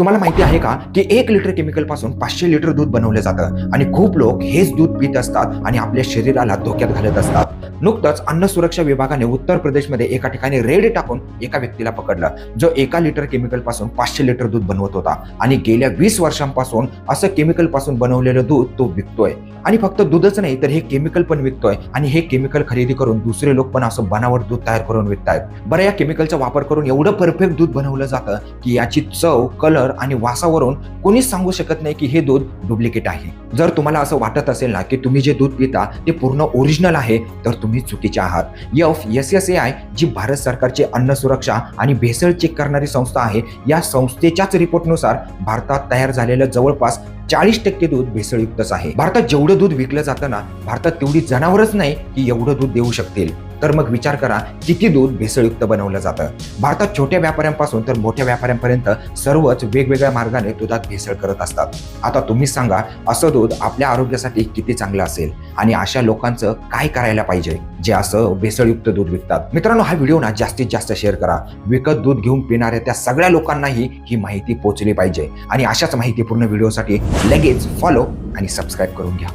तुम्हाला माहिती आहे का की 1 लिटर केमिकल पासून 500 लिटर दूध बनवलं जातं आणि खूप लोक हेच दूध पित असतात आणि आपल्या शरीराला धोक्यात घालत असतात। नुकतंच अन्न सुरक्षा विभागाने उत्तर प्रदेशमध्ये एका ठिकाणी रेड टाकून एका व्यक्तीला पकडलं जो 1 लिटर केमिकल पासून 500 लिटर दूध बनवत होता आणि गेल्या 20 वर्षांपासून असं केमिकल पासून बनवलेलं दूध तो विकतोय आणि फक्त दूधच नाही तर हे केमिकल पण विकतोय आणि हे केमिकल खरेदी करून दुसरे लोक पण असं बनावट दूध तयार करून विकतायत। बरं, या केमिकलचा वापर करून एवढं परफेक्ट दूध बनवलं जातं की याची चव, कलर आणि वासावरून कोणीच सांगू शकत नाही की हे दूध डुप्लिकेट आहे। जर तुम्हाला असं वाटत असेल ना की तुम्ही जे दूध पिता ते पूर्ण ओरिजिनल आहे तर तुम्ही चुकीचे आहात। FSSAI जी भारत सरकारची अन्न सुरक्षा आणि भेसळ चेक करणारी संस्था आहे, या संस्थेच्याच रिपोर्टनुसार भारतात तयार झालेलं जवळपास 40% दूध भेसळयुक्तच आहे। भारतात जेवढं दूध विकलं जातं ना, भारतात तेवढी जनावरच नाही की एवढं दूध देऊ शकतील। तर मग विचार करा किती दूध भेसळयुक्त बनवलं जातं। भारतात छोट्या व्यापाऱ्यांपासून तर मोठ्या व्यापाऱ्यांपर्यंत सर्वच वेगवेगळ्या मार्गाने दुधात भेसळ करत असतात। आता तुम्हीच सांगा, असं दूध आपल्या आरोग्यासाठी किती चांगलं असेल आणि अशा लोकांचं काय करायला पाहिजे जे असं भेसळयुक्त दूध विकतात। मित्रांनो, हा व्हिडिओ ना जास्तीत जास्त शेअर करा। विकत दूध घेऊन पिणाऱ्या त्या सगळ्या लोकांनाही ही माहिती पोहोचली पाहिजे आणि अशाच माहितीपूर्ण व्हिडिओसाठी लगेच फॉलो आणि सबस्क्राईब करून घ्या।